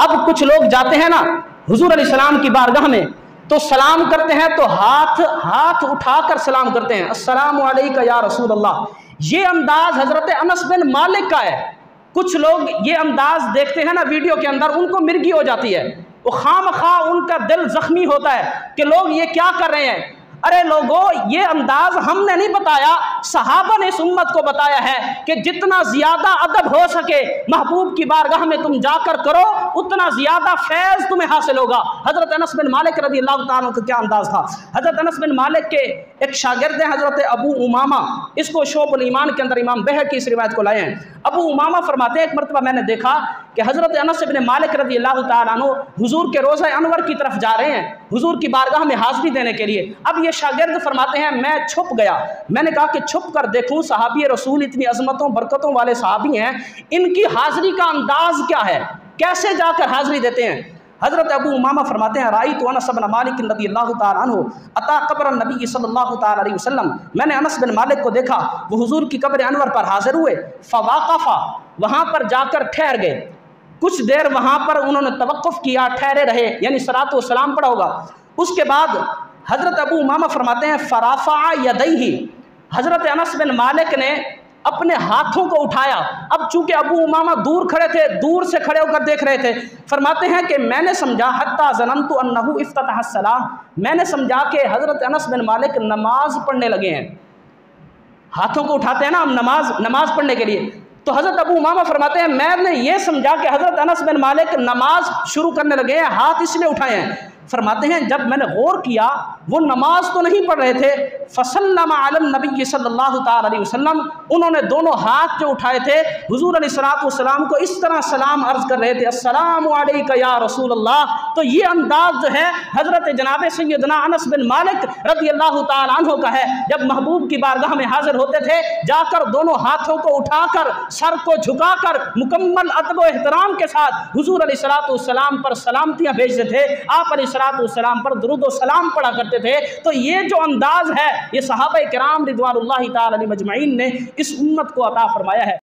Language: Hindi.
अब कुछ लोग जाते हैं ना हुजूर अलैहिस्सलाम की बारगाह में, तो सलाम करते हैं तो हाथ उठाकर सलाम करते हैं, अस्सलामु अलैका या रसूल अल्लाह। ये अंदाज हजरत अनस बिन मालिक का है। कुछ लोग ये अंदाज देखते हैं ना वीडियो के अंदर, उनको मिर्गी हो जाती है, वो खामखा उनका दिल जख्मी होता है कि लोग ये क्या कर रहे हैं। अरे लोगों, ये अंदाज हमने नहीं बताया, सहाबा ने इस उम्मत को बताया है कि जितना ज्यादा अदब हो सके महबूब की बारगाह में तुम जाकर करो, उतना ज्यादा फैज तुम्हें हासिल होगा। हजरत अनस बिन मालिक रज़ी अल्लाह तआला का क्या अंदाज था। हजरत अनस बिन मालिक के एक शागिर्द हैं हजरत अबू उमामा, इसको शोबुल ईमान के अंदर इमाम बहकी इस रिवायत को लाए हैं। अबू उमामा फरमाते हैं, एक मरतबा मैंने देखा कि हजरत अनस बिन मालिक रज़ी अल्लाह तआला अन्हु हुजूर के रोज़ा अनवर की तरफ जा रहे हैं, हुजूर की बारगाह में हाजिरी देने के लिए। अब ये शागिर्द फरमाते हैं, मैं छुप गया, मैंने कहा कि छुप कर देखूं, सहाबी रसूल इतनी अजमतों बरकतों वाले सहाबी हैं, इनकी हाजिरी का अंदाज क्या है, कैसे जाकर हाजिरी देते हैं। हजरत अबू उमामा फरमाते हैं, राई तो अनस बिन मालिक रज़ियल्लाहु तआला अन्हु अता क़ब्र नबी सल्लल्लाहु तआला अलैहि वसल्लम, मैंने अनस बिन मालिक को देखा, वो हुजूर की कब्र अनवर पर हाजिर हुए। फवाक़फ़ा, वहाँ पर जाकर ठहर गए, कुछ देर वहाँ पर उन्होंने तवक्कुफ़ किया, ठहरे रहे, यानी सलातो व सलाम पढ़ा होगा। उसके बाद हजरत अबू उमामा फरमाते हैं, फराफ़ा यदैहि, हजरत अनस बिन मालिक ने अपने हाथों को उठाया। अब चूंकि अबू उमामा दूर खड़े थे, दूर से खड़े होकर देख रहे थे, फरमाते हैं कि मैंने समझा हत्ता ज़नन्तु अन्नहु इफ्ततह अस्सलाह, मैंने समझा कि हजरत अनस बिन मालिक नमाज पढ़ने लगे हैं। हाथों को उठाते हैं ना हम नमाज पढ़ने के लिए, तो हजरत अबू उमामा फरमाते हैं, मैंने ये समझा कि हजरत अनस बिन मालिक नमाज शुरू करने लगे हैं, हाथ इसलिए उठाए हैं। फरमाते हैं, जब मैंने गौर किया वो नमाज तो नहीं पढ़ रहे थे। फसल्लम अलैहि नबी सल्लल्लाहु तआला अलैहि वसल्लम, उन्होंने दोनों हाथ जो उठाए थे हुजूर अलैहिस्सलातु वस्सलाम को इस तरह सलाम अर्ज कर रहे थे, अस्सलामु अलैका या रसूल अल्लाह। तो ये अंदाज जो है हजरत जनाब सैयदना अनस बिन मालिक रज़ियल्लाहु तआला अन्हु का है। जब महबूब की बारगाह में हाजिर होते थे, जाकर दोनों हाथों को उठाकर सर को झुकाकर मुकम्मल अदब व एहतराम के साथ हुजूर अलैहिस्सलातु वस्सलाम पर सलामतियाँ भेजते थे, आप अलैहिस्सलातु वस्सलाम पर दुरूद व सलाम पढ़ा करते थे। तो ये जो अंदाज है, ये सहाबा किराम रिज़वानुल्लाहि तआला अलैहिम अजमईन ने इस उम्मत को अता फरमाया है।